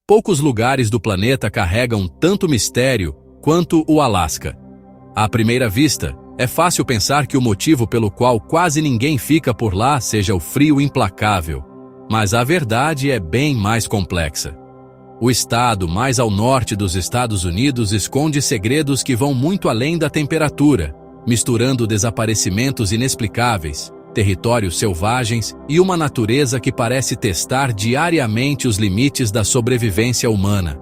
Poucos lugares do planeta carregam tanto mistério quanto o Alasca. À primeira vista, é fácil pensar que o motivo pelo qual quase ninguém fica por lá seja o frio implacável, mas a verdade é bem mais complexa. O estado mais ao norte dos Estados Unidos esconde segredos que vão muito além da temperatura, misturando desaparecimentos inexplicáveis, territórios selvagens e uma natureza que parece testar diariamente os limites da sobrevivência humana.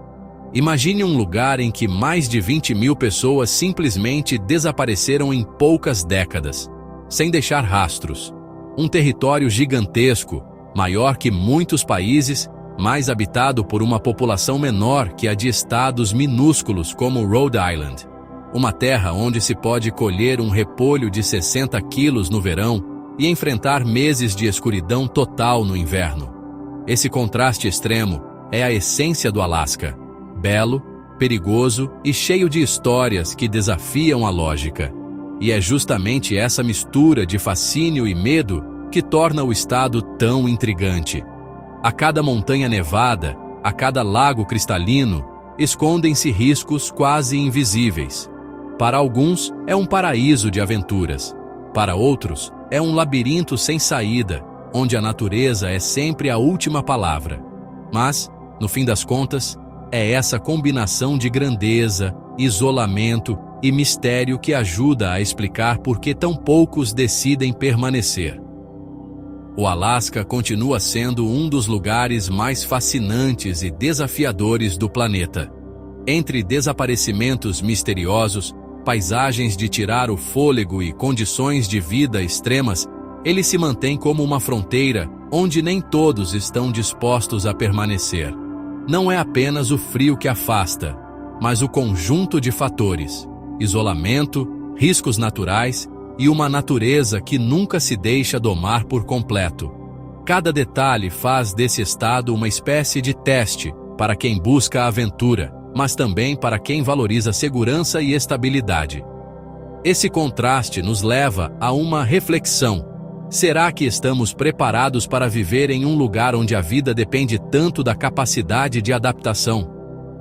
Imagine um lugar em que mais de 20 mil pessoas simplesmente desapareceram em poucas décadas, sem deixar rastros. Um território gigantesco, maior que muitos países, mas habitado por uma população menor que a de estados minúsculos como Rhode Island. Uma terra onde se pode colher um repolho de 60 quilos no verão e enfrentar meses de escuridão total no inverno. Esse contraste extremo é a essência do Alasca. Belo, perigoso e cheio de histórias que desafiam a lógica. E é justamente essa mistura de fascínio e medo que torna o estado tão intrigante. A cada montanha nevada, a cada lago cristalino, escondem-se riscos quase invisíveis. Para alguns, é um paraíso de aventuras. Para outros, é um labirinto sem saída, onde a natureza é sempre a última palavra. Mas, no fim das contas, é essa combinação de grandeza, isolamento e mistério que ajuda a explicar por que tão poucos decidem permanecer. O Alasca continua sendo um dos lugares mais fascinantes e desafiadores do planeta. Entre desaparecimentos misteriosos, paisagens de tirar o fôlego e condições de vida extremas, ele se mantém como uma fronteira onde nem todos estão dispostos a permanecer. Não é apenas o frio que afasta, mas o conjunto de fatores: isolamento, riscos naturais e uma natureza que nunca se deixa domar por completo. Cada detalhe faz desse estado uma espécie de teste para quem busca a aventura, mas também para quem valoriza segurança e estabilidade. Esse contraste nos leva a uma reflexão. Será que estamos preparados para viver em um lugar onde a vida depende tanto da capacidade de adaptação?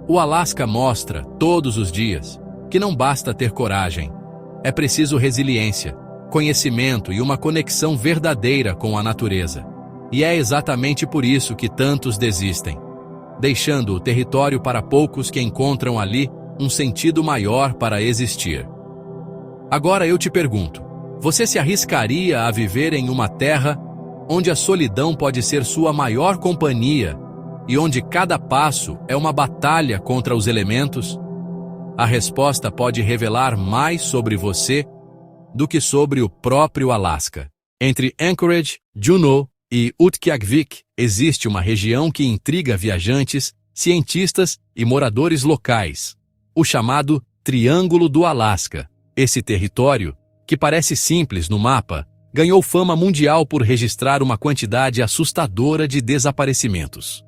O Alasca mostra, todos os dias, que não basta ter coragem. É preciso resiliência, conhecimento e uma conexão verdadeira com a natureza. E é exatamente por isso que tantos desistem, deixando o território para poucos que encontram ali um sentido maior para existir. Agora eu te pergunto, você se arriscaria a viver em uma terra onde a solidão pode ser sua maior companhia e onde cada passo é uma batalha contra os elementos? A resposta pode revelar mais sobre você do que sobre o próprio Alasca. Entre Anchorage, Juneau e Utqiagvik existe uma região que intriga viajantes, cientistas e moradores locais, o chamado Triângulo do Alasca. Esse território, que parece simples no mapa, ganhou fama mundial por registrar uma quantidade assustadora de desaparecimentos.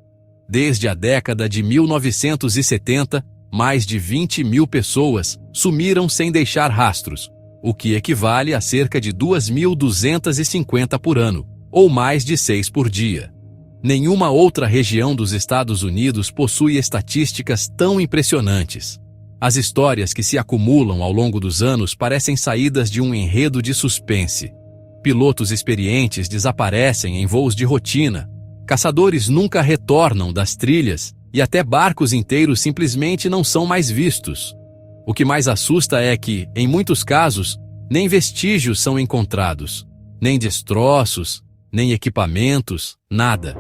Desde a década de 1970, mais de 20 mil pessoas sumiram sem deixar rastros, o que equivale a cerca de 2.250 por ano, ou mais de 6 por dia. Nenhuma outra região dos Estados Unidos possui estatísticas tão impressionantes. As histórias que se acumulam ao longo dos anos parecem saídas de um enredo de suspense. Pilotos experientes desaparecem em voos de rotina, caçadores nunca retornam das trilhas e até barcos inteiros simplesmente não são mais vistos. O que mais assusta é que, em muitos casos, nem vestígios são encontrados, nem destroços, nem equipamentos, nada.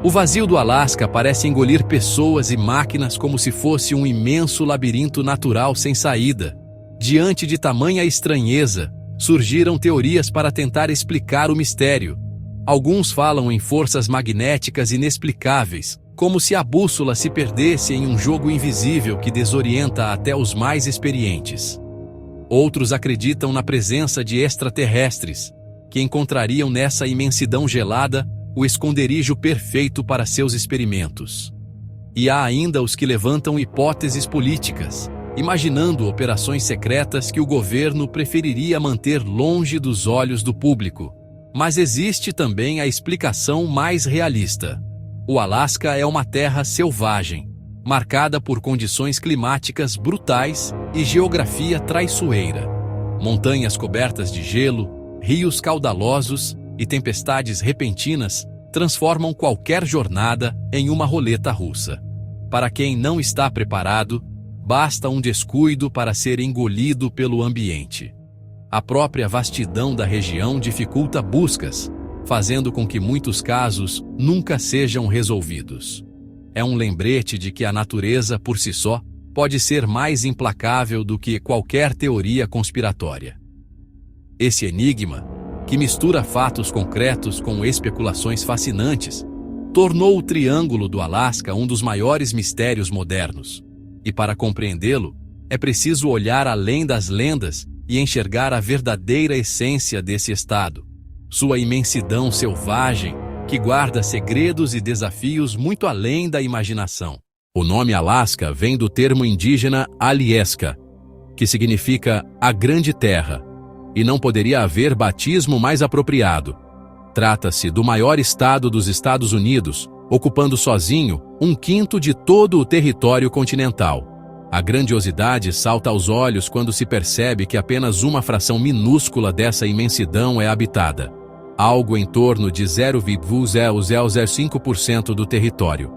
O vazio do Alasca parece engolir pessoas e máquinas como se fosse um imenso labirinto natural sem saída. Diante de tamanha estranheza, surgiram teorias para tentar explicar o mistério. Alguns falam em forças magnéticas inexplicáveis, como se a bússola se perdesse em um jogo invisível que desorienta até os mais experientes. Outros acreditam na presença de extraterrestres, que encontrariam nessa imensidão gelada o esconderijo perfeito para seus experimentos. E há ainda os que levantam hipóteses políticas, imaginando operações secretas que o governo preferiria manter longe dos olhos do público. Mas existe também a explicação mais realista. O Alasca é uma terra selvagem, marcada por condições climáticas brutais e geografia traiçoeira. Montanhas cobertas de gelo, rios caudalosos e tempestades repentinas transformam qualquer jornada em uma roleta russa. Para quem não está preparado, basta um descuido para ser engolido pelo ambiente. A própria vastidão da região dificulta buscas, fazendo com que muitos casos nunca sejam resolvidos. É um lembrete de que a natureza, por si só, pode ser mais implacável do que qualquer teoria conspiratória. Esse enigma, que mistura fatos concretos com especulações fascinantes, tornou o Triângulo do Alasca um dos maiores mistérios modernos. E para compreendê-lo, é preciso olhar além das lendas e enxergar a verdadeira essência desse estado, sua imensidão selvagem, que guarda segredos e desafios muito além da imaginação. O nome Alasca vem do termo indígena Alyeska, que significa a Grande Terra, e não poderia haver batismo mais apropriado. Trata-se do maior estado dos Estados Unidos, ocupando sozinho 1/5 de todo o território continental. A grandiosidade salta aos olhos quando se percebe que apenas uma fração minúscula dessa imensidão é habitada, algo em torno de 0,0005% do território.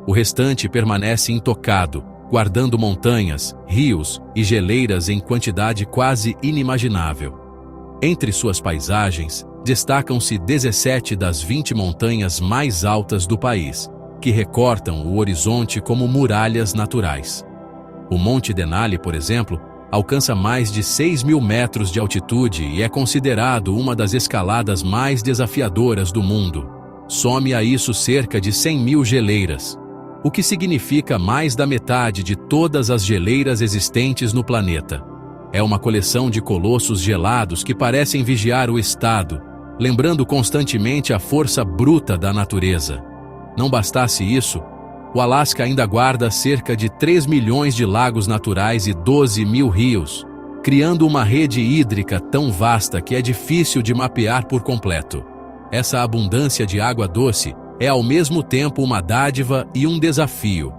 O restante permanece intocado, guardando montanhas, rios e geleiras em quantidade quase inimaginável. Entre suas paisagens, destacam-se 17 das 20 montanhas mais altas do país, que recortam o horizonte como muralhas naturais. O Monte Denali, por exemplo, alcança mais de 6.000 metros de altitude e é considerado uma das escaladas mais desafiadoras do mundo. Some a isso cerca de 100.000 geleiras, o que significa mais da metade de todas as geleiras existentes no planeta. É uma coleção de colossos gelados que parecem vigiar o estado, lembrando constantemente a força bruta da natureza. Não bastasse isso, o Alasca ainda guarda cerca de 3 milhões de lagos naturais e 12.000 rios, criando uma rede hídrica tão vasta que é difícil de mapear por completo. Essa abundância de água doce é ao mesmo tempo uma dádiva e um desafio.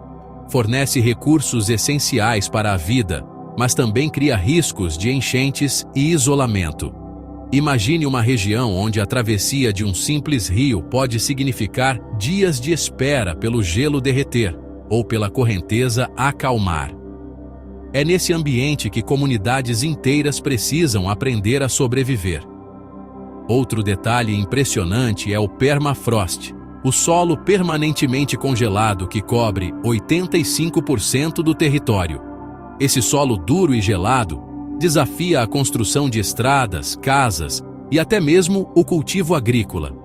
Fornece recursos essenciais para a vida, mas também cria riscos de enchentes e isolamento. Imagine uma região onde a travessia de um simples rio pode significar dias de espera pelo gelo derreter ou pela correnteza acalmar. É nesse ambiente que comunidades inteiras precisam aprender a sobreviver. Outro detalhe impressionante é o permafrost, o solo permanentemente congelado que cobre 85% do território. Esse solo duro e gelado desafia a construção de estradas, casas e até mesmo o cultivo agrícola.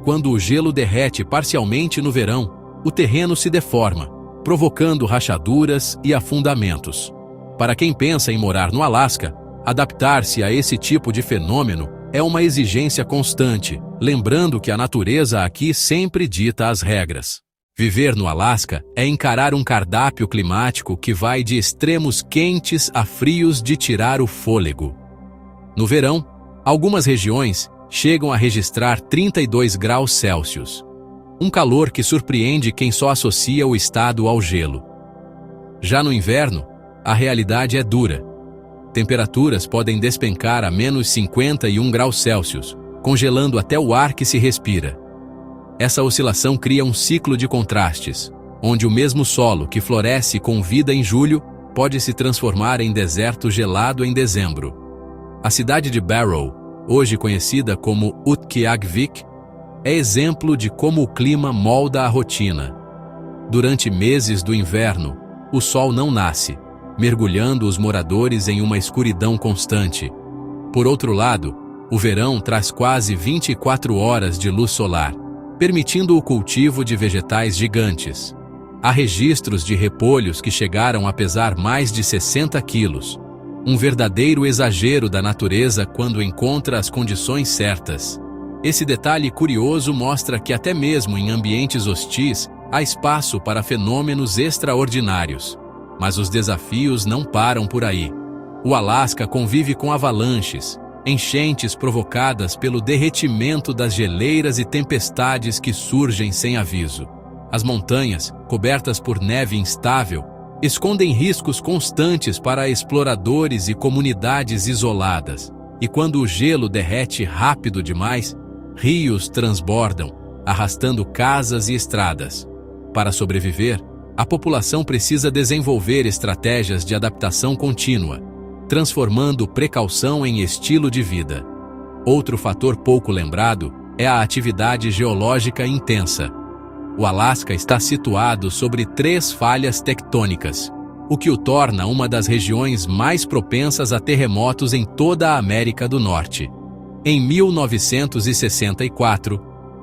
Quando o gelo derrete parcialmente no verão, o terreno se deforma, provocando rachaduras e afundamentos. Para quem pensa em morar no Alasca, adaptar-se a esse tipo de fenômeno é uma exigência constante, lembrando que a natureza aqui sempre dita as regras. Viver no Alasca é encarar um cardápio climático que vai de extremos quentes a frios de tirar o fôlego. No verão, algumas regiões chegam a registrar 32 graus Celsius, um calor que surpreende quem só associa o estado ao gelo. Já no inverno, a realidade é dura. Temperaturas podem despencar a menos 51 graus Celsius, congelando até o ar que se respira. Essa oscilação cria um ciclo de contrastes, onde o mesmo solo que floresce com vida em julho pode se transformar em deserto gelado em dezembro. A cidade de Barrow, hoje conhecida como Utqiagvik, é exemplo de como o clima molda a rotina. Durante meses do inverno, o sol não nasce, mergulhando os moradores em uma escuridão constante. Por outro lado, o verão traz quase 24 horas de luz solar, permitindo o cultivo de vegetais gigantes. Há registros de repolhos que chegaram a pesar mais de 60 quilos, um verdadeiro exagero da natureza quando encontra as condições certas. Esse detalhe curioso mostra que até mesmo em ambientes hostis há espaço para fenômenos extraordinários. Mas os desafios não param por aí. O Alasca convive com avalanches, enchentes provocadas pelo derretimento das geleiras e tempestades que surgem sem aviso. As montanhas, cobertas por neve instável, escondem riscos constantes para exploradores e comunidades isoladas. E quando o gelo derrete rápido demais, rios transbordam, arrastando casas e estradas. Para sobreviver, a população precisa desenvolver estratégias de adaptação contínua, transformando precaução em estilo de vida. Outro fator pouco lembrado é a atividade geológica intensa. O Alasca está situado sobre 3 falhas tectônicas, o que o torna uma das regiões mais propensas a terremotos em toda a América do Norte. Em 1964,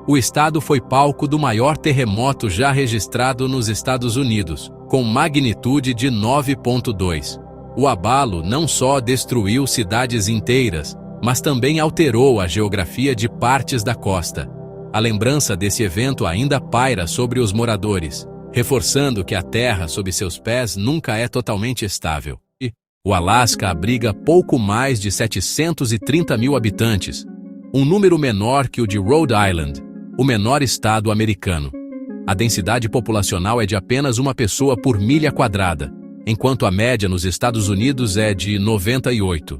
o estado foi palco do maior terremoto já registrado nos Estados Unidos, com magnitude de 9,2. O abalo não só destruiu cidades inteiras, mas também alterou a geografia de partes da costa. A lembrança desse evento ainda paira sobre os moradores, reforçando que a terra sob seus pés nunca é totalmente estável. O Alasca abriga pouco mais de 730 mil habitantes, um número menor que o de Rhode Island, o menor estado americano. A densidade populacional é de apenas uma pessoa por milha quadrada, enquanto a média nos Estados Unidos é de 98.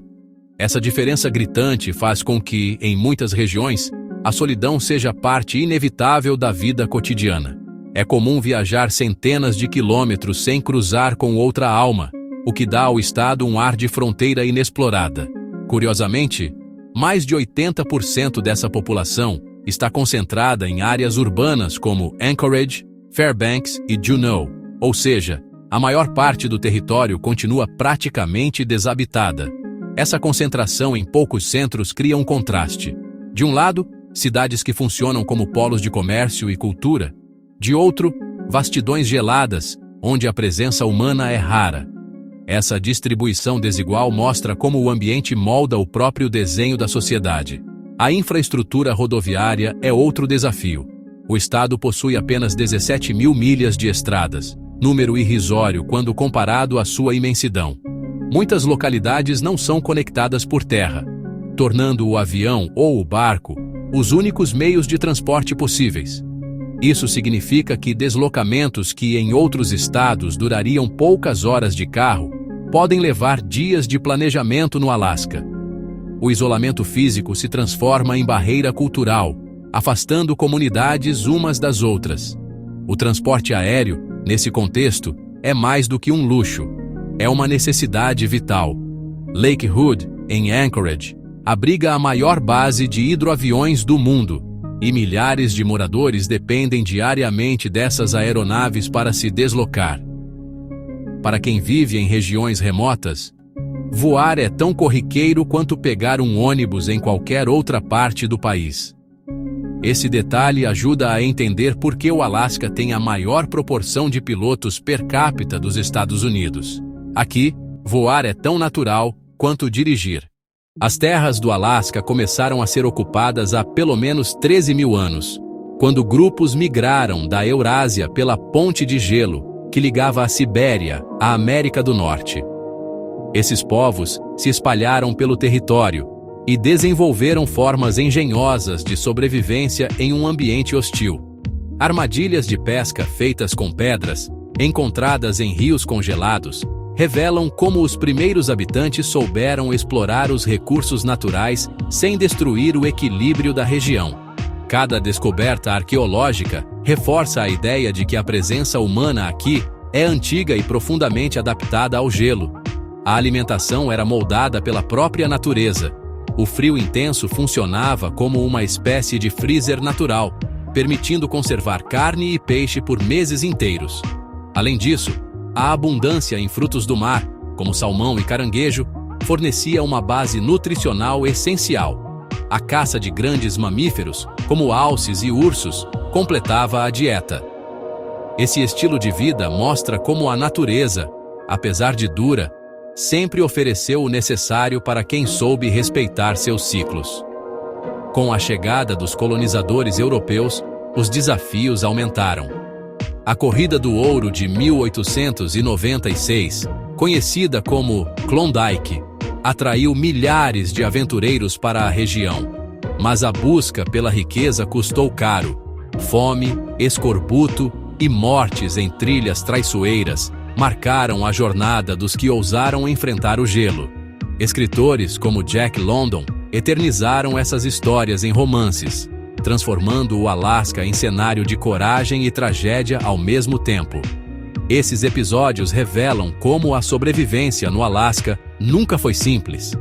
Essa diferença gritante faz com que, em muitas regiões, a solidão seja parte inevitável da vida cotidiana. É comum viajar centenas de quilômetros sem cruzar com outra alma, o que dá ao estado um ar de fronteira inexplorada. Curiosamente, mais de 80% dessa população está concentrada em áreas urbanas como Anchorage, Fairbanks e Juneau, ou seja, a maior parte do território continua praticamente desabitada. Essa concentração em poucos centros cria um contraste. De um lado, cidades que funcionam como polos de comércio e cultura. De outro, vastidões geladas, onde a presença humana é rara. Essa distribuição desigual mostra como o ambiente molda o próprio desenho da sociedade. A infraestrutura rodoviária é outro desafio. O estado possui apenas 17 mil milhas de estradas, número irrisório quando comparado à sua imensidão. Muitas localidades não são conectadas por terra, tornando o avião ou o barco os únicos meios de transporte possíveis. Isso significa que deslocamentos que em outros estados durariam poucas horas de carro podem levar dias de planejamento no Alasca. O isolamento físico se transforma em barreira cultural, afastando comunidades umas das outras. O transporte aéreo, nesse contexto, é mais do que um luxo. É uma necessidade vital. Lake Hood, em Anchorage, abriga a maior base de hidroaviões do mundo, e milhares de moradores dependem diariamente dessas aeronaves para se deslocar. Para quem vive em regiões remotas, voar é tão corriqueiro quanto pegar um ônibus em qualquer outra parte do país. Esse detalhe ajuda a entender por que o Alasca tem a maior proporção de pilotos per capita dos Estados Unidos. Aqui, voar é tão natural quanto dirigir. As terras do Alasca começaram a ser ocupadas há pelo menos 13 mil anos, quando grupos migraram da Eurásia pela ponte de gelo que ligava a Sibéria à América do Norte. Esses povos se espalharam pelo território e desenvolveram formas engenhosas de sobrevivência em um ambiente hostil. Armadilhas de pesca feitas com pedras, encontradas em rios congelados, revelam como os primeiros habitantes souberam explorar os recursos naturais sem destruir o equilíbrio da região. Cada descoberta arqueológica reforça a ideia de que a presença humana aqui é antiga e profundamente adaptada ao gelo. A alimentação era moldada pela própria natureza. O frio intenso funcionava como uma espécie de freezer natural, permitindo conservar carne e peixe por meses inteiros. Além disso, a abundância em frutos do mar, como salmão e caranguejo, fornecia uma base nutricional essencial. A caça de grandes mamíferos, como alces e ursos, completava a dieta. Esse estilo de vida mostra como a natureza, apesar de dura, sempre ofereceu o necessário para quem soube respeitar seus ciclos. Com a chegada dos colonizadores europeus, os desafios aumentaram. A Corrida do Ouro de 1896, conhecida como Klondike, atraiu milhares de aventureiros para a região. Mas a busca pela riqueza custou caro. Fome, escorbuto e mortes em trilhas traiçoeiras marcaram a jornada dos que ousaram enfrentar o gelo. Escritores como Jack London eternizaram essas histórias em romances, transformando o Alasca em cenário de coragem e tragédia ao mesmo tempo. Esses episódios revelam como a sobrevivência no Alasca nunca foi simples.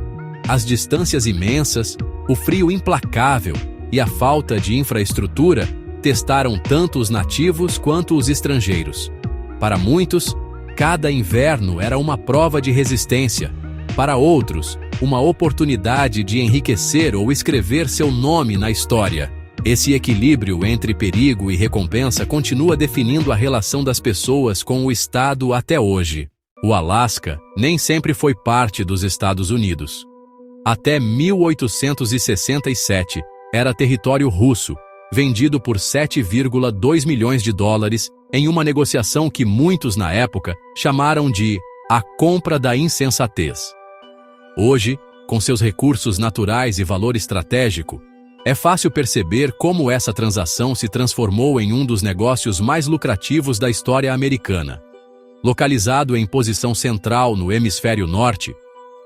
As distâncias imensas, o frio implacável e a falta de infraestrutura testaram tanto os nativos quanto os estrangeiros. Para muitos, cada inverno era uma prova de resistência. Para outros, uma oportunidade de enriquecer ou escrever seu nome na história. Esse equilíbrio entre perigo e recompensa continua definindo a relação das pessoas com o estado até hoje. O Alasca nem sempre foi parte dos Estados Unidos. Até 1867, era território russo, vendido por $7,2 milhões em uma negociação que muitos na época chamaram de a compra da insensatez. Hoje, com seus recursos naturais e valor estratégico, é fácil perceber como essa transação se transformou em um dos negócios mais lucrativos da história americana. Localizado em posição central no hemisfério norte,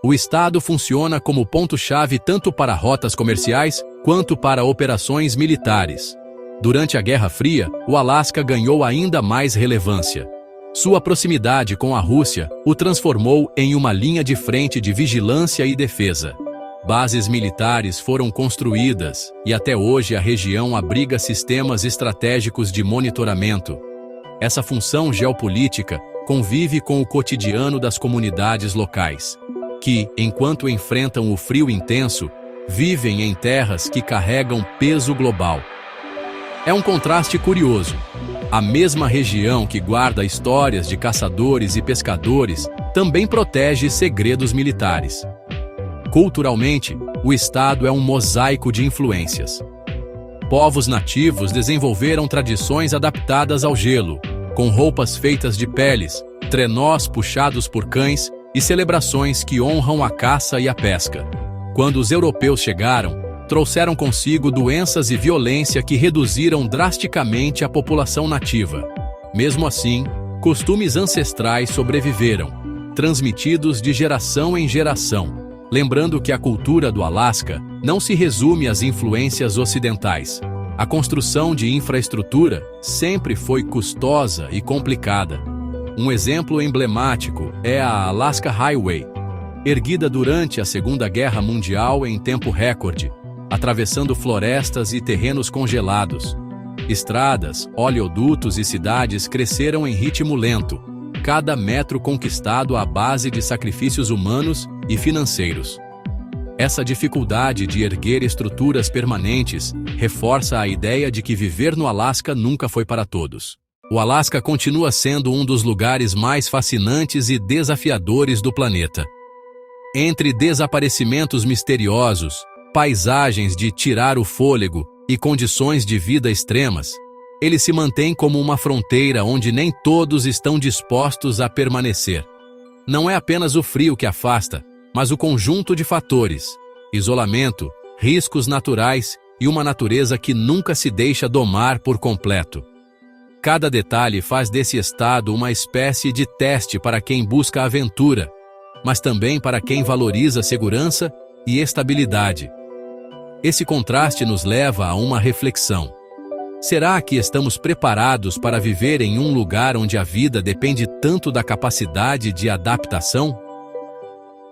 o estado funciona como ponto-chave tanto para rotas comerciais quanto para operações militares. Durante a Guerra Fria, o Alasca ganhou ainda mais relevância. Sua proximidade com a Rússia o transformou em uma linha de frente de vigilância e defesa. Bases militares foram construídas e até hoje a região abriga sistemas estratégicos de monitoramento. Essa função geopolítica convive com o cotidiano das comunidades locais, que, enquanto enfrentam o frio intenso, vivem em terras que carregam peso global. É um contraste curioso. A mesma região que guarda histórias de caçadores e pescadores também protege segredos militares. Culturalmente, o estado é um mosaico de influências. Povos nativos desenvolveram tradições adaptadas ao gelo, com roupas feitas de peles, trenós puxados por cães e celebrações que honram a caça e a pesca. Quando os europeus chegaram, trouxeram consigo doenças e violência que reduziram drasticamente a população nativa. Mesmo assim, costumes ancestrais sobreviveram, transmitidos de geração em geração, lembrando que a cultura do Alasca não se resume às influências ocidentais. A construção de infraestrutura sempre foi custosa e complicada. Um exemplo emblemático é a Alaska Highway, erguida durante a Segunda Guerra Mundial em tempo recorde, atravessando florestas e terrenos congelados. Estradas, oleodutos e cidades cresceram em ritmo lento, cada metro conquistado à base de sacrifícios humanos e financeiros. Essa dificuldade de erguer estruturas permanentes reforça a ideia de que viver no Alasca nunca foi para todos. O Alasca continua sendo um dos lugares mais fascinantes e desafiadores do planeta. Entre desaparecimentos misteriosos, paisagens de tirar o fôlego e condições de vida extremas, ele se mantém como uma fronteira onde nem todos estão dispostos a permanecer. Não é apenas o frio que afasta, mas o conjunto de fatores: isolamento, riscos naturais e uma natureza que nunca se deixa domar por completo. Cada detalhe faz desse estado uma espécie de teste para quem busca aventura, mas também para quem valoriza segurança e estabilidade. Esse contraste nos leva a uma reflexão. Será que estamos preparados para viver em um lugar onde a vida depende tanto da capacidade de adaptação?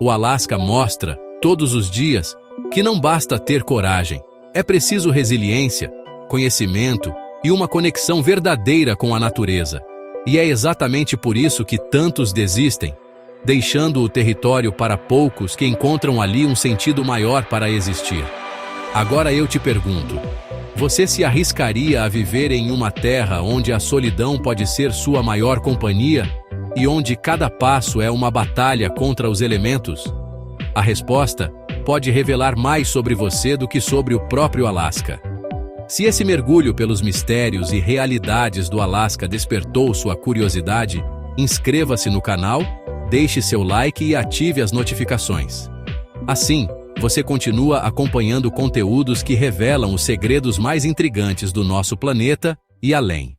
O Alasca mostra, todos os dias, que não basta ter coragem, é preciso resiliência, conhecimento e uma conexão verdadeira com a natureza. E é exatamente por isso que tantos desistem, deixando o território para poucos que encontram ali um sentido maior para existir. Agora eu te pergunto, você se arriscaria a viver em uma terra onde a solidão pode ser sua maior companhia e onde cada passo é uma batalha contra os elementos? A resposta pode revelar mais sobre você do que sobre o próprio Alasca. Se esse mergulho pelos mistérios e realidades do Alasca despertou sua curiosidade, inscreva-se no canal, deixe seu like e ative as notificações. Assim, você continua acompanhando conteúdos que revelam os segredos mais intrigantes do nosso planeta e além.